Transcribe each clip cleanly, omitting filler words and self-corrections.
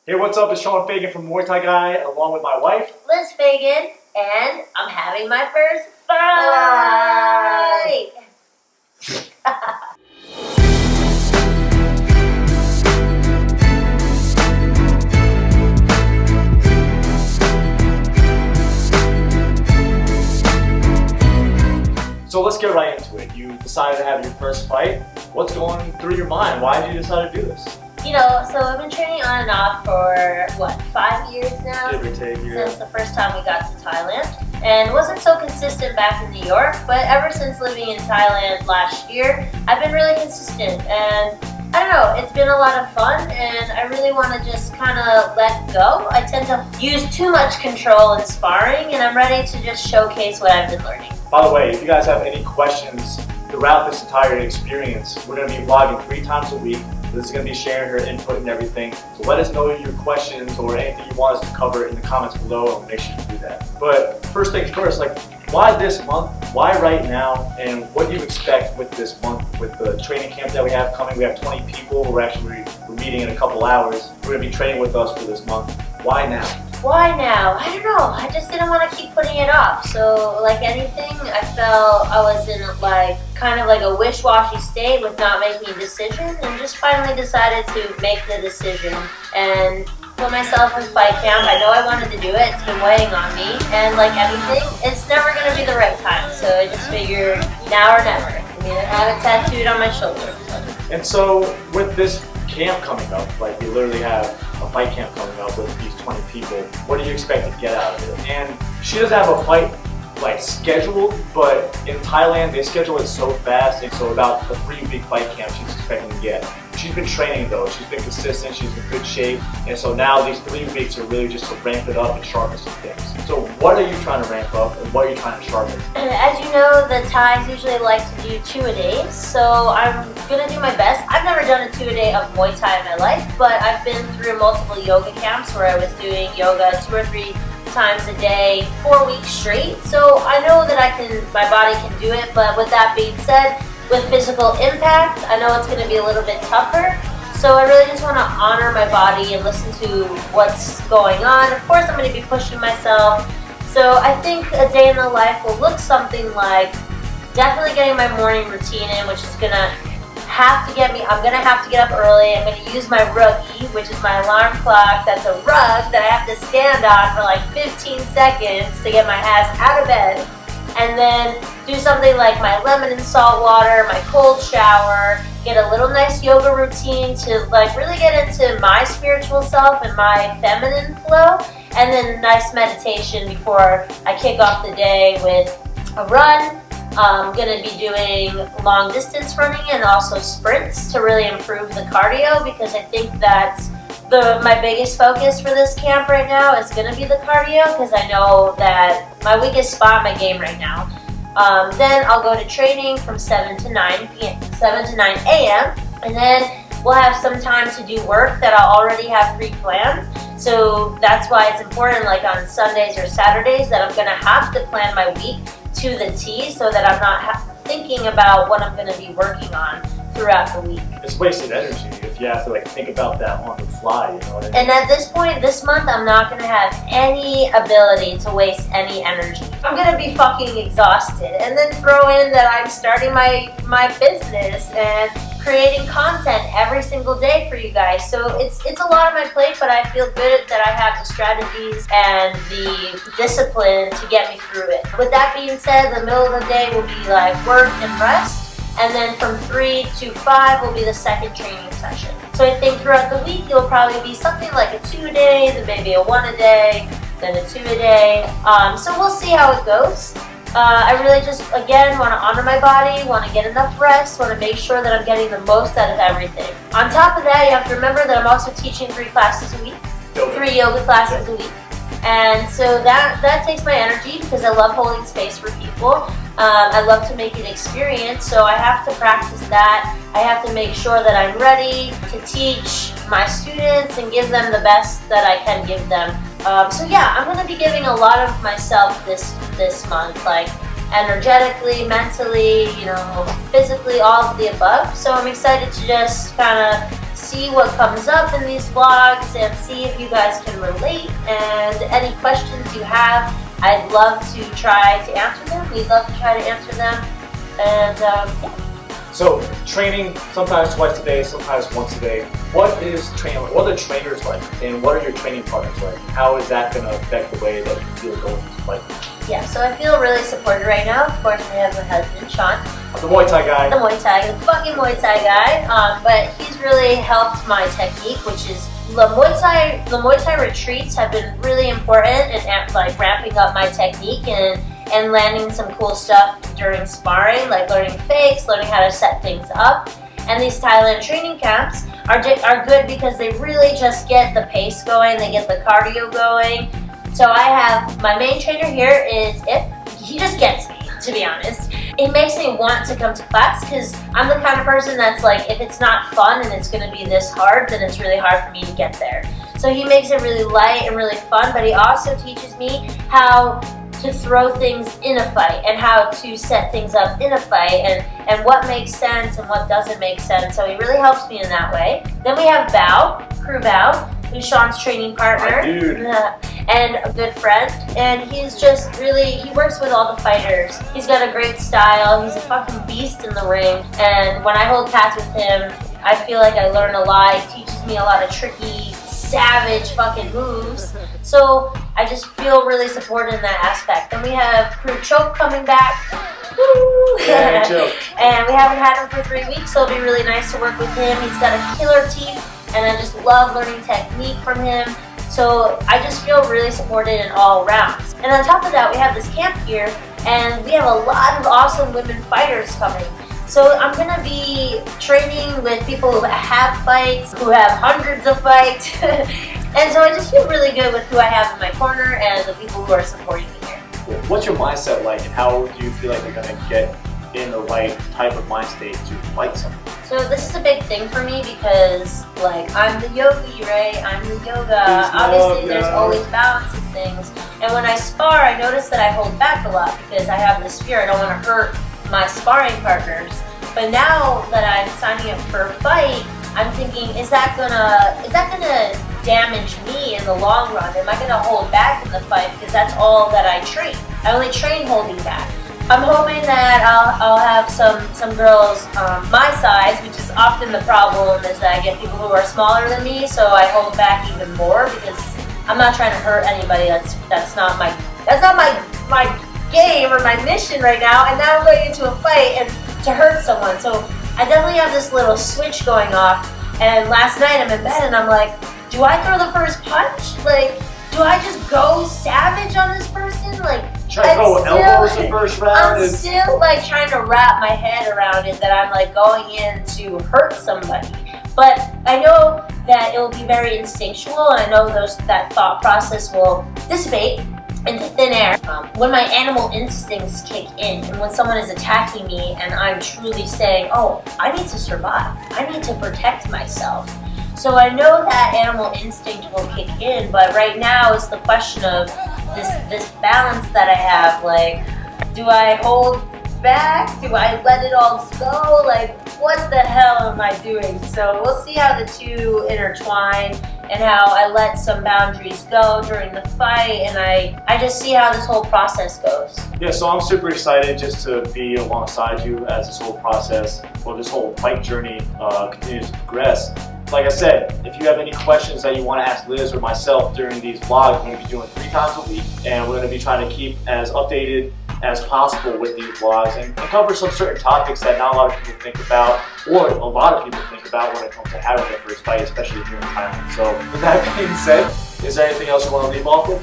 Hey, what's up? It's Sean Fagan from Muay Thai Guy, along with my wife, Liz Fagan, and I'm having my first fight! So let's get right into it. You decided to have your first fight. What's going through your mind? Why did you decide to do this? You know, so I've been training on and off for, 5 years now? Give or take, yeah. Since the first time we got to Thailand. And wasn't so consistent back in New York, but ever since living in Thailand last year, I've been really consistent. And I don't know, it's been a lot of fun, and I really want to just kind of let go. I tend to use too much control in sparring, and I'm ready to just showcase what I've been learning. By the way, if you guys have any questions throughout this entire experience, we're going to be vlogging 3 times a week. This is going to be sharing her input and everything. So let us know your questions or anything you want us to cover in the comments below, and we'll make sure to do that. But first things first, why this month? Why right now? And what do you expect with this month, with the training camp that we have coming? We have 20 people. We're meeting in a couple hours. We're going to be training with us for this month. Why now? Why now? I don't know. I just didn't want to keep putting it off. So like anything, I felt I was in kind of like a wish-washy state with not making a decision, and just finally decided to make the decision and put myself in fight camp. I know I wanted to do it. It's been weighing on me, and like anything, it's never going to be the right time. So I just figured now or never. I mean, I have it tattooed on my shoulder. And so with this camp coming up, we literally have a fight camp coming up with these 20 people. What do you expect to get out of it? And she doesn't have a fight scheduled, but in Thailand they schedule it so fast, and so about a 3-week fight camp she's expecting to get. She's been training though, she's been consistent, she's in good shape, and so now these 3 weeks are really just to ramp it up and sharpen some things. So what are you trying to ramp up, and what are you trying to sharpen? As you know, the Thais usually like to do 2-a-days, so I'm gonna do my best. I've never done a 2-a-day of Muay Thai in my life, but I've been through multiple yoga camps where I was doing yoga 2 or 3 times a day, 4 weeks straight. So I know that my body can do it, but with that being said, with physical impact, I know it's gonna be a little bit tougher. So I really just wanna honor my body and listen to what's going on. Of course, I'm gonna be pushing myself. So I think a day in the life will look something like definitely getting my morning routine in, which is gonna have to get me, I'm gonna have to get up early. I'm gonna use my ruggie, which is my alarm clock. That's a rug that I have to stand on for 15 seconds to get my ass out of bed. And then do something like my lemon and salt water, my cold shower, get a little nice yoga routine to really get into my spiritual self and my feminine flow. And then nice meditation before I kick off the day with a run. I'm going to be doing long distance running and also sprints to really improve the cardio, because I think that's my biggest focus for this camp right now is going to be the cardio, because I know that my weakest spot in my game right now. Then I'll go to training from 7 to 9 a.m. and then we'll have some time to do work that I'll already have pre-planned. So that's why it's important on Sundays or Saturdays that I'm going to have to plan my week to the T, so that I'm not thinking about what I'm going to be working on throughout the week. It's wasted energy if you have to think about that on the fly, you know what I mean? And at this point, this month, I'm not going to have any ability to waste any energy. I'm going to be fucking exhausted, and then throw in that I'm starting my business and creating content every single day for you guys. So it's a lot on my plate, but I feel good that I have the strategies and the discipline to get me through it. With that being said, the middle of the day will be work and rest, and then from 3 to 5 will be the second training session. So I think throughout the week, it'll probably be something like a 2-a-day, then maybe a 1-a-day, then a 2-a-day. So we'll see how it goes. I really just, again, want to honor my body, want to get enough rest, want to make sure that I'm getting the most out of everything. On top of that, you have to remember that I'm also teaching 3 classes a week, 3 yoga classes a week. And so that takes my energy, because I love holding space for people. I love to make an experience, so I have to practice that. I have to make sure that I'm ready to teach my students and give them the best that I can give them. So yeah, I'm going to be giving a lot of myself this month, energetically, mentally, physically, all of the above. So I'm excited to just kind of see what comes up in these vlogs and see if you guys can relate. And any questions you have, I'd love to try to answer them. We'd love to try to answer them. And yeah. So training sometimes twice a day, sometimes once a day. What is training like? What are the trainers like? And what are your training partners like? How is that going to affect the way that you feel going into fight? Yeah, so I feel really supported right now. Of course, I have my husband, Sean. The Muay Thai guy. The Muay Thai, the fucking Muay Thai guy. But he's really helped my technique, which is the Muay Thai retreats have been really important in like ramping up my technique and landing some cool stuff during sparring, like learning fakes, learning how to set things up. And these Thailand training camps are good because they really just get the pace going, they get the cardio going. So I have, my main trainer here is he just gets me, to be honest. It makes me want to come to class because I'm the kind of person that's like, if it's not fun and it's going to be this hard, then it's really hard for me to get there. So he makes it really light and really fun, but he also teaches me how to throw things in a fight and how to set things up in a fight and what makes sense and what doesn't make sense. So he really helps me in that way. Then we have Crew Bao, who's Sean's training partner. My dude. And a good friend. And he's just really, he works with all the fighters. He's got a great style. He's a fucking beast in the ring. And when I hold pads with him, I feel like I learn a lot. He teaches me a lot of tricky, savage fucking moves. So I just feel really supported in that aspect. Then we have Crew Choke coming back. Woo! Yeah, Choke. And we haven't had him for 3 weeks, so it'll be really nice to work with him. He's got a killer team, and I just love learning technique from him. So I just feel really supported in all rounds. And on top of that, we have this camp here, and we have a lot of awesome women fighters coming. So I'm gonna be training with people who have fights, who have hundreds of fights. And so I just feel really good with who I have in my corner and the people who are supporting me here. What's your mindset like, and how do you feel like you're going to get in the right type of mind state to fight someone? So this is a big thing for me because, like, I'm the yogi, right? I'm the yoga. Obviously, there's always balance and things. And when I spar, I notice that I hold back a lot because I have this fear. I don't want to hurt my sparring partners. But now that I'm signing up for a fight, I'm thinking, is that gonna damage me in the long run? Am I gonna hold back in the fight? Because that's all that I train. I only train holding back. I'm hoping that I'll have some girls my size, which is often the problem, is that I get people who are smaller than me, so I hold back even more because I'm not trying to hurt anybody. That's not my game or my mission right now. And now I'm going into a fight and to hurt someone. So I definitely have this little switch going off. And last night I'm in bed and I'm like, do I throw the first punch? Like, do I just go savage on this person? Like, try to throw elbows the first round. I'm still like trying to wrap my head around it that I'm like going in to hurt somebody. But I know that it will be very instinctual, and I know that thought process will dissipate into thin air when my animal instincts kick in, and when someone is attacking me and I'm truly saying, oh, I need to survive, I need to protect myself. So I know that animal instinct will kick in, but right now it's the question of this balance that I have. Like, do I hold back? Do I let it all go? Like, what the hell am I doing? So we'll see how the two intertwine and how I let some boundaries go during the fight, and I just see how this whole process goes. Yeah, so I'm super excited just to be alongside you as this whole process, or this whole fight journey continues to progress. Like I said, if you have any questions that you want to ask Liz or myself during these vlogs, we're going to be doing 3 times a week, and we're going to be trying to keep as updated as possible with these vlogs and cover some certain topics that not a lot of people think about, or a lot of people think about when it comes to having their first fight, especially here in Thailand. So with that being said, is there anything else you want to leave off with?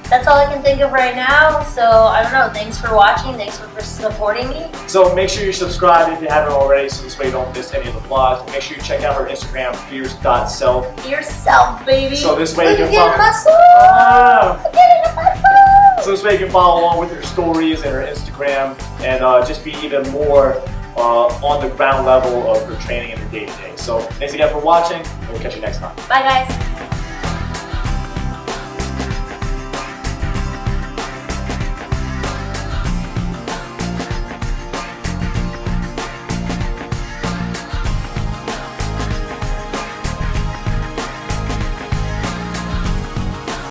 That's all I can think of right now, so I don't know. Thanks for watching, thanks for supporting me. So make sure you subscribe if you haven't already, so this way you don't miss any of the vlogs. Make sure you check out her Instagram, fierce.self. Yourself, baby. So this way you can follow. So this way you can follow along with her stories and her Instagram, and just be even more on the ground level of her training and her day-to-day. So thanks again for watching, and we'll catch you next time. Bye, guys.